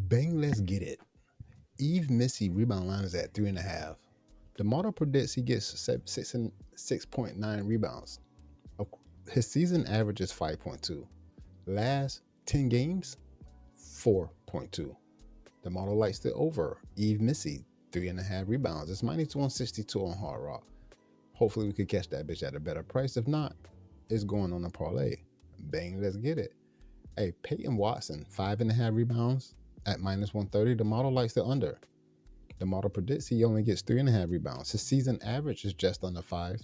Bang, let's get it. Eve Missy rebound line is at 3.5. The model predicts he gets 6.9 rebounds. His season average is 5.2. Last 10 games, 4.2. The model likes the over. Eve Missy, 3.5 rebounds. It's minus 162 on Hard Rock. Hopefully we could catch that bitch at a better price. If not, it's going on a parlay. Bang, let's get it. Hey, Peyton Watson, 5.5 rebounds at minus 130. The model likes the under. The model predicts he only gets 3.5 rebounds. His season average is just under 5.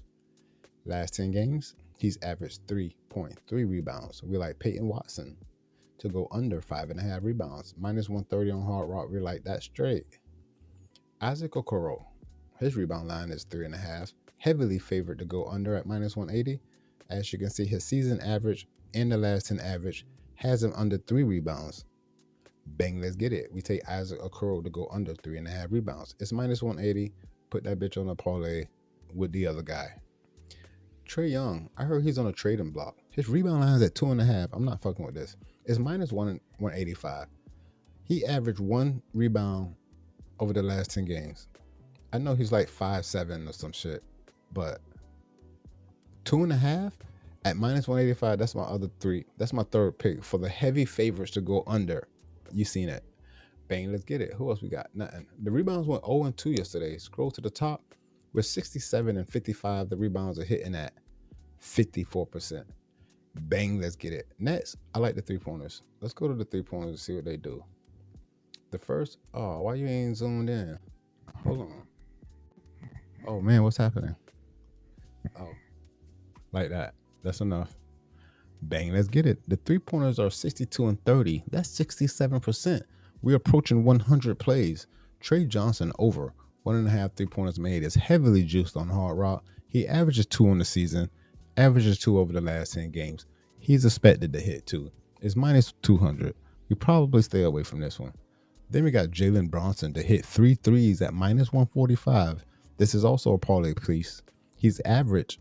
Last 10 games, he's averaged 3.3 rebounds. We like Peyton Watson to go under 5.5 rebounds. Minus 130 on Hard Rock. We like that straight. Isaac Okoro, his rebound line is 3.5. Heavily favored to go under at minus 180. As you can see, his season average and the last 10 average has him under 3 rebounds. Bang, let's get it. We take Isaac Okoro to go under 3.5 rebounds. It's minus 180. Put that bitch on a parlay with the other guy. Trae Young, I heard he's on a trading block. His rebound line is at 2.5. I'm not fucking with this. It's minus 185. He averaged 1 rebound over the last 10 games. I know he's like 5'7" or some shit, but 2.5 at minus 185. That's my other three. That's my third pick for the heavy favorites to go under. You seen it. Bang, let's get it. Who else we got? Nothing. The rebounds went 0-2 yesterday. Scroll to the top. With 67 and 55, the rebounds are hitting at 54%. Bang, let's get it. Next, I like the three-pointers. Let's go to the three-pointers and see what they do. The first, why you ain't zoomed in? Hold on. Oh, man, what's happening? Oh, like that. That's enough. Bang, let's get it. The three-pointers are 62 and 30. That's 67%. We're approaching 100 plays. Trey Johnson over 1.5 three-pointers made is heavily juiced on Hard Rock. He averages 2 on the season, averages 2 over the last 10 games. He's expected to hit 2. It's minus 200. You probably stay away from this one. Then we got Jalen Bronson to hit 3 threes at minus 145. This is also a parlay piece. He's averaged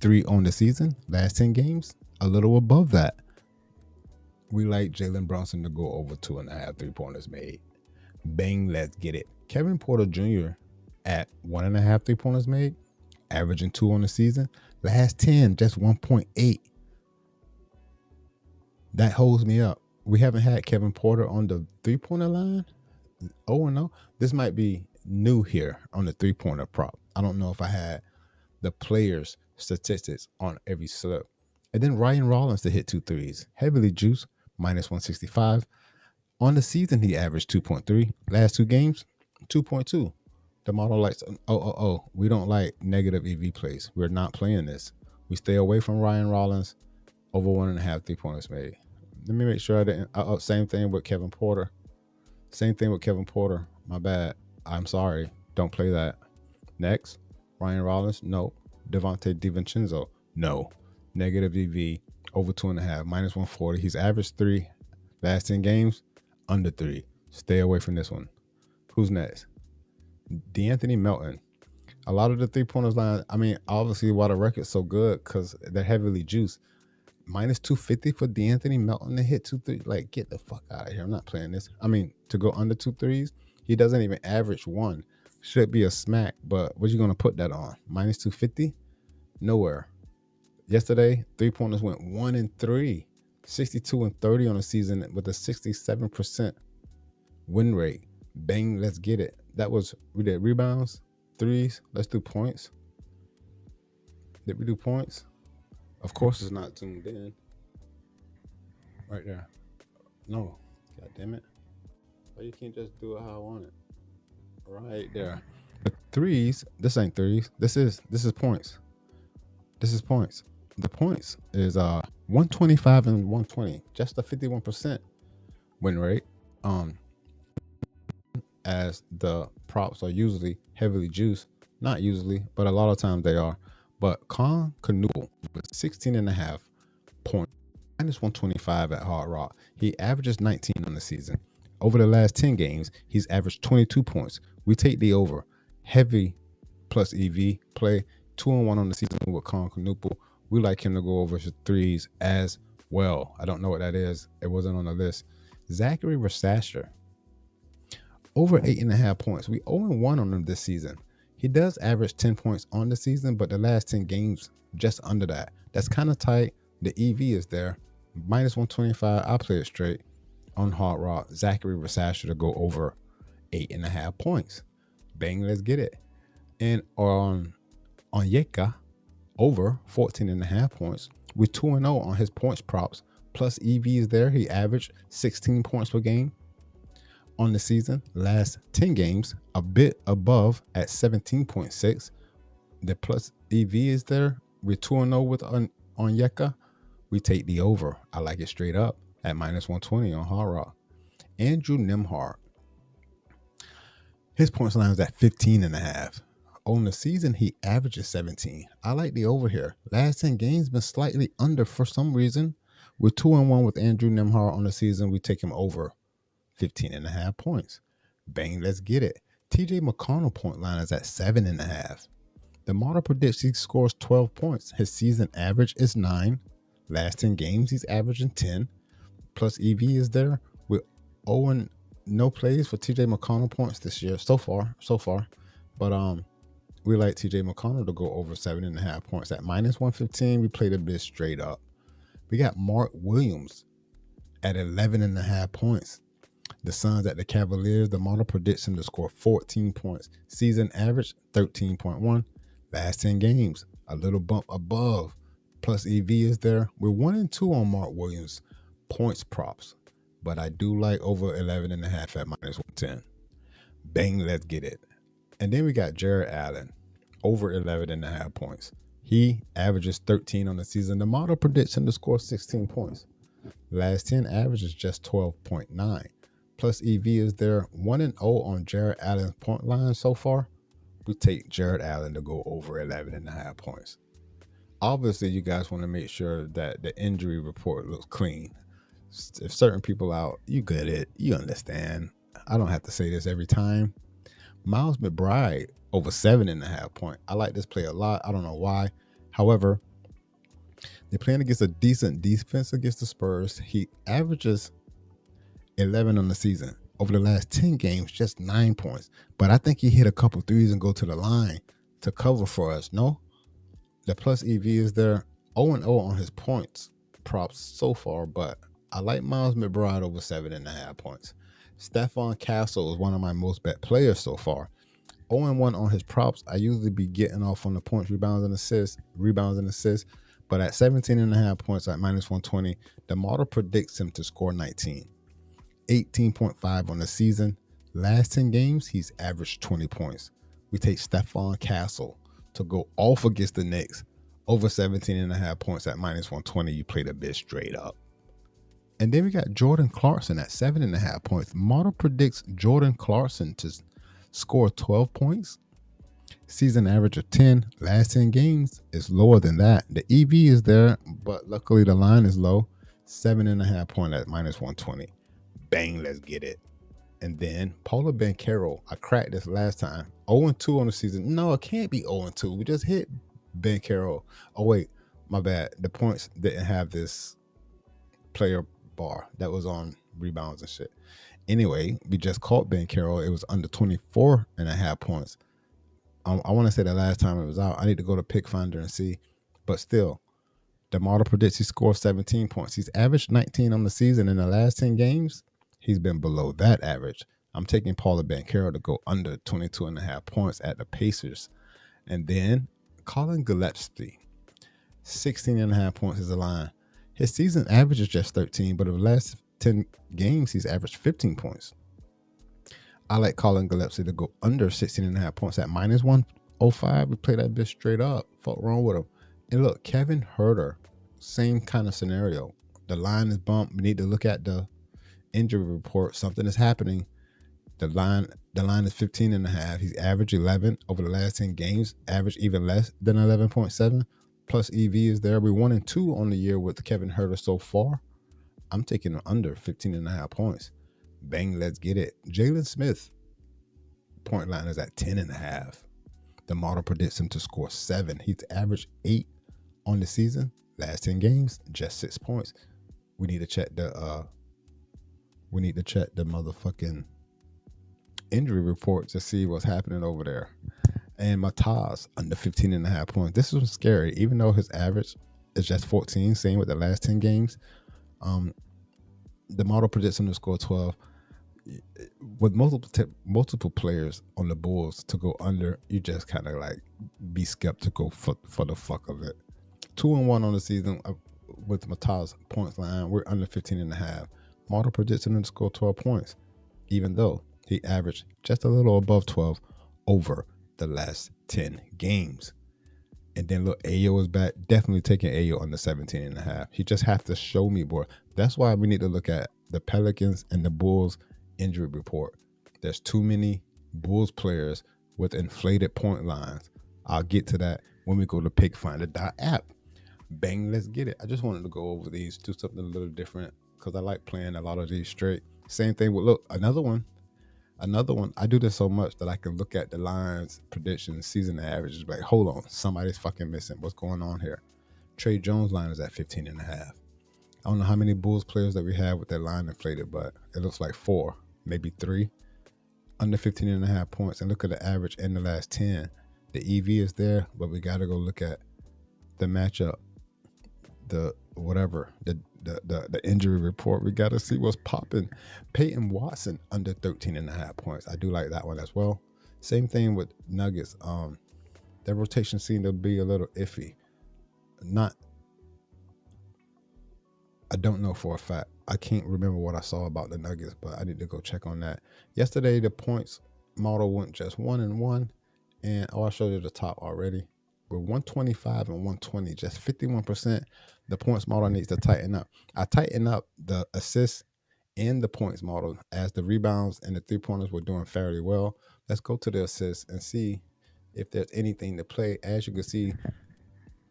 3 on the season, last 10 games, a little above that. We like Jalen Bronson to go over 2.5 three-pointers made. Bang, let's get it. Kevin Porter Jr. at 1.5 three-pointers made, averaging 2 on the season. Last 10, just 1.8. That holds me up. We haven't had Kevin Porter on the three-pointer line. 0-0. This might be new here on the three-pointer prop. I don't know if I had the players' statistics on every slip. And then Ryan Rollins to hit 2 threes. Heavily juiced, minus 165. On the season, he averaged 2.3. Last 2 games, 2.2. The model likes, we don't like negative EV plays. We're not playing this. We stay away from Ryan Rollins, over 1.5 three-pointers made. Let me make sure I didn't. Same thing with Kevin Porter. My bad. I'm sorry. Don't play that. Next, Ryan Rollins, no. Devontae DiVincenzo, no. Negative EV, over 2.5, minus 140. He's averaged 3. Last 10 games, under 3. Stay away from this one. Who's next? D'Anthony Melton. A lot of the three-pointers line, obviously why the record's so good because they're heavily juiced. Minus 250 for D'Anthony Melton to hit 2 3. Like, get the fuck out of here. I'm not playing this. To go under 2 threes, he doesn't even average 1. Should be a smack, but what you going to put that on? Minus 250? Nowhere. Yesterday, three-pointers went 1 and 3. 62 and 30 on the season with a 67% win rate. Bang, let's get it. We did rebounds, threes. Let's do points. Did we do points? Of course it's not zoomed in. Right there. No. God damn it. Why you can't just do it how I want it? Right there. The threes, this ain't threes. This is points. This is points. The points is 125 and 120. Just a 51% win rate. As the props are usually heavily juiced. Not usually, but a lot of times they are. But Con Canoodle with 16.5 points, minus 125 at Hard Rock. He averages 19 on the season. Over the last 10 games, he's averaged 22 points. We take the over. Heavy plus EV play. 2-1 on the season with Con Canoodle. We like him to go over his threes as well. I don't know what that is. It wasn't on the list. Zachary Versaster, over 8.5 points. We 0-1 on him this season. He does average 10 points on the season, but the last 10 games just under that. That's kind of tight. The EV is there. Minus 125. I'll play it straight on Hard Rock. Zachary Versaster to go over 8.5 points. Bang, let's get it. And on Yeka, over 14.5 points. We're 2-0 on his points props. Plus EV is there. He averaged 16 points per game on the season. Last 10 games, a bit above at 17.6. The plus EV is there. We're 2-0 with Onyeka. We take the over. I like it straight up at minus 120 on Hard Rock. Andrew Nimhart, his points line is at 15.5. On the season, he averages 17. I like the over here. Last 10 games been slightly under for some reason. We're 2-1 with Andrew Nimhart on the season. We take him over 15.5 points. Bang, let's get it. TJ McConnell point line is at 7.5. The model predicts he scores 12 points. His season average is 9. Last 10 games, he's averaging 10. Plus EV is there. We're 0 no plays for TJ McConnell points this year so far. But we like TJ McConnell to go over 7.5 points at minus 115. We played a bit straight up. We got Mark Williams at 11.5 points. The Suns at the Cavaliers, the model predicts him to score 14 points. Season average 13.1. Last 10 games, a little bump above. Plus EV is there. We're 1-2 on Mark Williams points props, but I do like over 11.5 at minus 110. Bang, let's get it. And then we got Jared Allen, over 11.5 points. He averages 13 on the season. The model predicts him to score 16 points. Last 10 average is just 12.9. Plus EV is there. 1-0 on Jared Allen's point line so far. We take Jared Allen to go over 11.5 points. Obviously, you guys want to make sure that the injury report looks clean. If certain people out, you get it. You understand. I don't have to say this every time. Miles McBride over 7.5 points. I like this play a lot. I don't know why. However, they're playing against a decent defense against the Spurs. He averages 11 on the season. Over the last 10 games, just 9 points. But I think he hit a couple threes and go to the line to cover for us. No? The plus EV is there. 0-0 on his points props so far, but I like Miles McBride over 7.5 points. Stephon Castle is one of my most bet players so far. 0-1 on his props. I usually be getting off on the points, rebounds, and assists. But at 17.5 points at minus 120, the model predicts him to score 19. 18.5 on the season. Last 10 games, he's averaged 20 points. We take Stephon Castle to go off against the Knicks. Over 17.5 points at minus 120. You played a bit straight up. And then we got Jordan Clarkson at 7.5 points. Model predicts Jordan Clarkson to score 12 points. Season average of 10. Last 10 games is lower than that. The EV is there, but luckily the line is low. 7.5 point at minus 120. Bang, let's get it. And then Paolo Banchero. I cracked this last time. 0-2 on the season. No, it can't be 0-2. We just hit Banchero. Oh, wait. My bad. The points didn't have this player bar that was on rebounds and shit. Anyway, we just caught Banchero. It was under 24.5 points. I want to say the last time it was out. I need to go to Pick Finder and see. But still, the model predicts he scores 17 points. He's averaged 19 on the season. In the last 10 games, he's been below that average. I'm taking Paolo Banchero to go under 22.5 points at the Pacers. And then Colin Gillespie, 16.5 points is the line. His season average is just 13, but in the last 10 games, he's averaged 15 points. I like Colin Gillespie to go under 16.5 points at minus 105. We play that bitch straight up. Fuck wrong with him. And look, Kevin Huerter, same kind of scenario. The line is bumped. We need to look at the injury report. Something is happening. The line is 15.5. He's averaged 11 over the last 10 games. Average even less than 11.7. Plus EV is there. We're 1-2 on the year with Kevin Huerter so far. I'm taking him under 15.5 points. Bang, let's get it. Jalen Smith, point line is at 10.5. The model predicts him to score 7. He's averaged 8 on the season. Last 10 games, just 6 points. We need to check the We need to check the motherfucking injury report to see what's happening over there. And Mataz under 15.5 points. This was scary, even though his average is just 14, same with the last 10 games. The model predicts him to score 12. With multiple players on the Bulls to go under, you just kind of like be skeptical for the fuck of it. 2-1 on the season with Mataz points line. We're under 15.5. Model predicts him to score 12 points, even though he averaged just a little above 12 over the last 10 games. And then look, Ayo is back. Definitely taking Ayo under 17.5. He just have to show me, boy. That's why we need to look at the Pelicans and the Bulls injury report. There's too many Bulls players with inflated point lines. I'll get to that when we go to pickfinder.app. Bang, let's get it. I just wanted to go over these, do something a little different because I like playing a lot of these straight. Same thing with, look, another one. I do this so much that I can look at the lines, predictions, season averages, like, hold on, somebody's fucking missing. What's going on here? Trey Jones line is at 15.5. I don't know how many Bulls players that we have with their line inflated, but it looks like 4, maybe 3, under 15.5 points. And look at the average in the last 10. The EV is there, but we got to go look at the matchup, the injury report. We got to see what's popping. Peyton Watson under 13.5 points. I do like that one as well. Same thing with Nuggets. Their rotation seemed to be a little iffy. I don't know for a fact. I can't remember what I saw about the Nuggets, but I need to go check on that. Yesterday, the points model went just 1-1, and I showed you the top already. With 125 and 120, just 51%. The points model needs to tighten up. I tightened up the assists and the points model as the rebounds and the 3-pointers were doing fairly well. Let's go to the assists and see if there's anything to play. As you can see,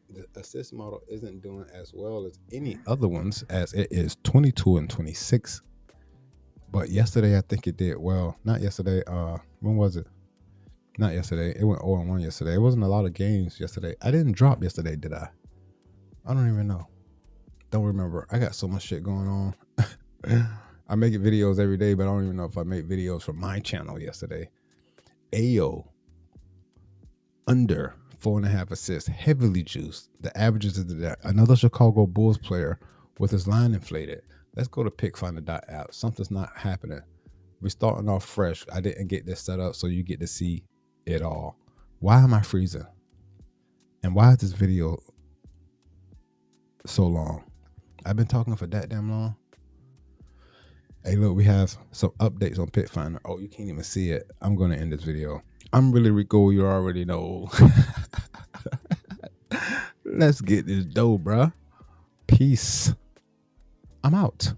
the assist model isn't doing as well as any other ones, as it is 22 and 26. But yesterday, I think it did well. Not yesterday. When was it? Not yesterday. It went 0-1 yesterday. It wasn't a lot of games yesterday. I didn't drop yesterday, did I? I don't even know. Don't remember. I got so much shit going on. I make videos every day, but I don't even know if I made videos for my channel yesterday. Ayo under 4.5 assists, heavily juiced. The averages is there. Another Chicago Bulls player with his line inflated. Let's go to pickfinder.app. Something's not happening. We're starting off fresh. I didn't get this set up, so you get to see it all. Why am I freezing? And why is this video so long? I've been talking for that damn long. Hey, look, we have some updates on Pickfinder. Oh, you can't even see it. I'm going to end this video. I'm really Rico. You already know. Let's get this dough, bruh. Peace. I'm out.